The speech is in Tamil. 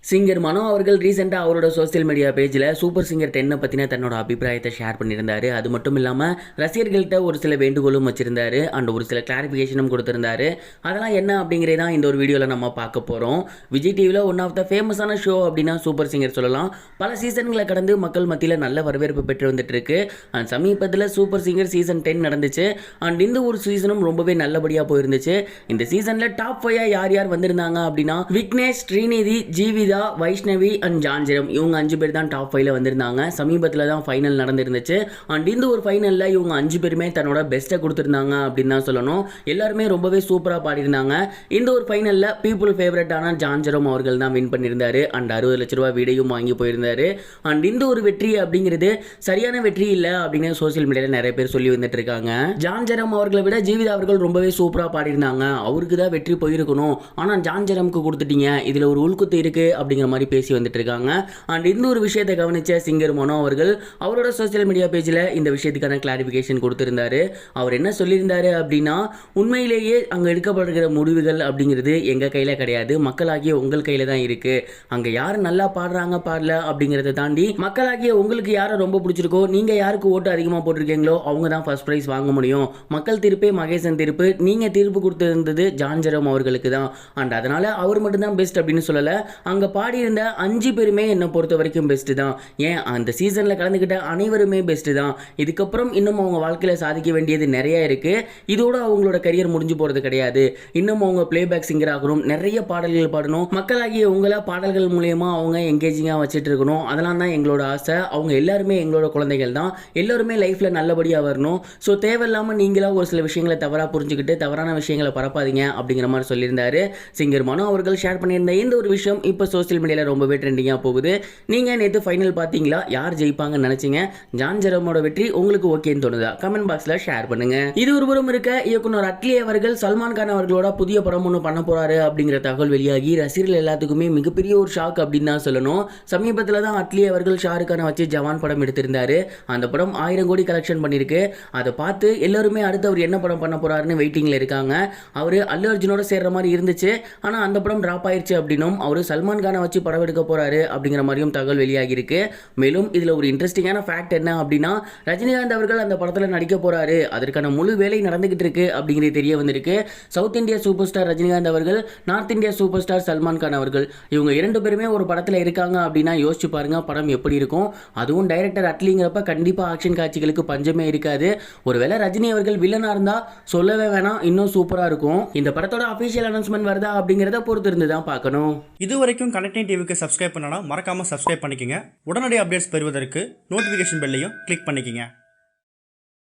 சிங்கர் மனோ அவர்கள் ரீசெண்டாக அவரோட சோசியல் மீடியா பேஜில் சூப்பர் சிங்கர் 10 பற்றின தன்னோட அபிப்பிராயத்தை ஷேர் பண்ணியிருந்தாரு. அது மட்டும் இல்லாமல் ரசிகர்கள்ட்ட ஒரு சில வேண்டுகோளும் வச்சிருந்தாரு அண்ட் ஒரு சில கிளாரிஃபிகேஷனும் கொடுத்திருந்தாரு. அதெல்லாம் என்ன அப்படிங்கிறத தான் இந்த ஒரு வீடியோவில் நம்ம பார்க்க போகிறோம். விஜய் டிவியில் ஒன் ஆஃப் த ஃபேமஸான ஷோ அப்படின்னா சூப்பர் சிங்கர் சொல்லலாம். பல சீசன்களை கடந்து மக்கள் மத்தியில் நல்ல வரவேற்பு பெற்று வந்துட்டு இருக்கு. அண்ட் சமீபத்தில் சூப்பர் சிங்கர் சீசன் 10 நடந்துச்சு. அண்ட் இந்த ஒரு சீசனும் ரொம்பவே நல்லபடியாக போயிருந்துச்சு. இந்த சீசனில் டாப் 5 யார் யார் வந்திருந்தாங்க அப்படின்னா விக்னேஷ், ஸ்ரீநிதி, ஜீவிதா, வைஷ்ணவி அண்ட் ஜான்ஜரம் இவங்க 5 பேர் தான் டாப் 5ல வந்திருந்தாங்க. சமீபத்தில் தான் ஃபைனல் நடந்திருந்துச்சு. அண்ட் இந்த ஒரு ஃபைனலில் இவங்க 5 பேருமே தன்னோட பெஸ்ட்டை கொடுத்துருந்தாங்க அப்படின்னு தான் சொல்லணும். எல்லாருமே ரொம்பவே சூப்பராக பாடிருந்தாங்க. இந்த ஒரு ஃபைனலில் பீப்புள் ஃபேவரட்டான ஜான்ஜரம் அவர்கள் தான் வின் பண்ணியிருந்தாரு. அண்ட் 60 லட்ச ரூபா வீடையும் வாங்கி போயிருந்தாரு. அண்ட் இந்த ஒரு வெற்றி அப்படிங்கிறது சரியான வெற்றி இல்லை அப்படின்னு சோசியல் மீடியாவில் நிறைய பேர் சொல்லி வந்துட்டு இருக்காங்க. ஜான்ஜரம் அவர்களை விட ஜீவிதா அவர்கள் ரொம்பவே சூப்பராக பாடிருந்தாங்க. அவருக்கு தான் வெற்றி போயிருக்கணும், ஆனால் ஜான்ஜரம்க்கு கொடுத்துட்டீங்க, இதில் ஒரு உள்குத்து இருக்கு அப்படிங்கிற மாதிரி பேசி வந்துட்டு இருக்காங்க. அண்ட் இந்த ஒரு விஷயத்தை கவனிச்ச சிங்கர் மனோ அவர்கள் அவரோட சோசியல் மீடியா பேஜில் இந்த விஷயத்துக்கான கிளாரிஃபிகேஷன் கொடுத்திருந்தாரு. அவர் என்ன சொல்லியிருந்தாரு அப்படின்னா, உண்மையிலேயே அங்கே எடுக்கப்படுகிற முடிவுகள் அப்படிங்கிறது எங்கள் கையில் கிடையாது, மக்களாகிய உங்கள் கையில் தான் இருக்கு. அங்கே யார் நல்லா பாடுறாங்க பாடல அப்படிங்கிறத தாண்டி மக்களாகிய உங்களுக்கு யாரை ரொம்ப பிடிச்சிருக்கோ, நீங்கள் யாருக்கு ஓட்டு அதிகமாக போட்டிருக்கீங்களோ அவங்க தான் ஃபர்ஸ்ட் ப்ரைஸ் வாங்க முடியும். மக்கள் தீர்ப்பே மகேசன் தீர்ப்பு, நீங்கள் தீர்ப்பு கொடுத்திருந்தது ஜான்ஜரம் அவர்களுக்கு தான். அண்ட் அதனால அவர் மட்டும்தான் பெஸ்ட் அப்படின்னு சொல்லலை. அங்கே பாடியிருந்த 5 பேருமே என்னை பொறுத்த வரைக்கும் பெஸ்ட்டு தான். ஏன் அந்த சீசனில் கலந்துக்கிட்ட அனைவருமே பெஸ்ட்டு தான். இதுக்கப்புறம் இன்னும் அவங்க வாழ்க்கையில் சாதிக்க வேண்டியது நிறைய இருக்குது. இதோட அவங்களோட கரியர் முடிஞ்சு போகிறது கிடையாது. இன்னும் அவங்க பிளேபேக் சிங்கர் ஆகணும், நிறைய பாடல்கள் பாடணும், மக்களாகிய உங்களை பாடல்கள் மூலயமா அவங்க என்கேஜிங்காக வச்சுட்டு இருக்கணும். அதெல்லாம் தான் எங்களோட ஆசை. அவங்க எல்லாருமே எங்களோட குழந்தைகள் தான். எல்லாருமே லைஃப்பில் நல்லபடியாக வரணும். ஸோ தேவையில்லாமல் நீங்களாக ஒரு சில விஷயங்களை தவறாக புரிஞ்சுக்கிட்டு தவறான விஷயங்களை பரப்பாதீங்க அப்படிங்கிற மாதிரி சொல்லியிருந்தாரு. சிங்கர் மனோ அவர்கள் ஷேர் பண்ணியிருந்த இந்த ஒரு விஷயம் இப்போ சோசியல் மீடியாவில் ரொம்பவே ட்ரெண்டிங்காக போகுது. நீங்கள் நேற்று ஃபைனல் பார்த்தீங்களா? யார் ஜெயிப்பாங்கன்னு நினச்சிங்க? ஜான்ஜரமோட வெற்றி உங்களுக்கு ஓகேன்னு தோணுதா? கமெண்ட் பாக்ஸில் ஷேர் பண்ணுங்க. இது ஒரு புறம் இருக்க, இயக்குனர் அட்லி அவர்கள் சல்மான் கான் அவர்களோட புதிய படம் ஒன்று பண்ண போறாரு அப்படிங்கிற தகவல் வெளியாகி ரசிகர்கள் எல்லாத்துக்குமே மிகப்பெரிய ஒரு ஷாக் அப்படின்னு தான் சொல்லணும். சமீபத்தில் தான் அட்லி அவர்கள் ஷாருக் கானை வச்சு ஜவான் படம் எடுத்திருந்தாரு. அந்த படம் 1000 கோடி கலெக்ஷன் பண்ணியிருக்கு. அதை பார்த்து எல்லாருமே அடுத்து அவர் என்ன படம் பண்ண போறாருன்னு வெயிட்டிங்கில் இருக்காங்க. அவர் அல்லு அர்ஜுனோட சேர்ற மாதிரி இருந்துச்சு, ஆனால் அந்த படம் டிராப் ஆயிடுச்சு அப்படின்னும் அவர் சல்மான் கானை வச்சு படம் எடுக்க போறாரு அப்படிங்கிற மாதிரியும் தகவல் வெளியாகி இருக்கு. மேலும் இதுல ஒரு இன்ட்ரெஸ்டிங்கான ஃபேக்ட் என்ன அப்படின்னா, ரஜினிகாந்த் அவர்கள் அந்த படத்துல நடிக்க போறாரு, அதற்கான முழு வேலை நடந்துகிட்டு இருக்கு அப்படிங்கிறது தெரிய வந்திருக்கு. South India super star Rajinikanth அவர்கள், north India super star Salman Khan அவர்கள், இவங்க 2 பேருமே ஒரு படத்துல இருக்காங்க அப்படின்னா யோசிச்சு பாருங்க படம் எப்படி இருக்கும். அதுவும் டைரக்டர் அட்லிங்கிறப்ப கண்டிப்பா ஆக்ஷன் காட்சிகளுக்கு பஞ்சமே இருக்காது. ஒருவேளை ரஜினி அவர்கள் வில்லனா இருந்தா சொல்லவே வேணாம், இன்னும் சூப்பரா இருக்கும். இந்த படத்தோட அபிஷியல் அனௌன்ஸ்மெண்ட் வருதா அப்படிங்கிறத பொறுத்து இருந்து தான் பார்க்கணும். இதுவரைக்கும் கனெக்டிங் டிவிக்கு சப்ஸ்கிரைப் பண்ணனா மறக்காம சப்ஸ்கிரைப் பண்ணிக்கங்க. உடனடி அப்டேட்ஸ் பெறுவதற்கு நோட்டிஃபிகேஷன் பெல்லையும் கிளிக் பண்ணிக்கங்க.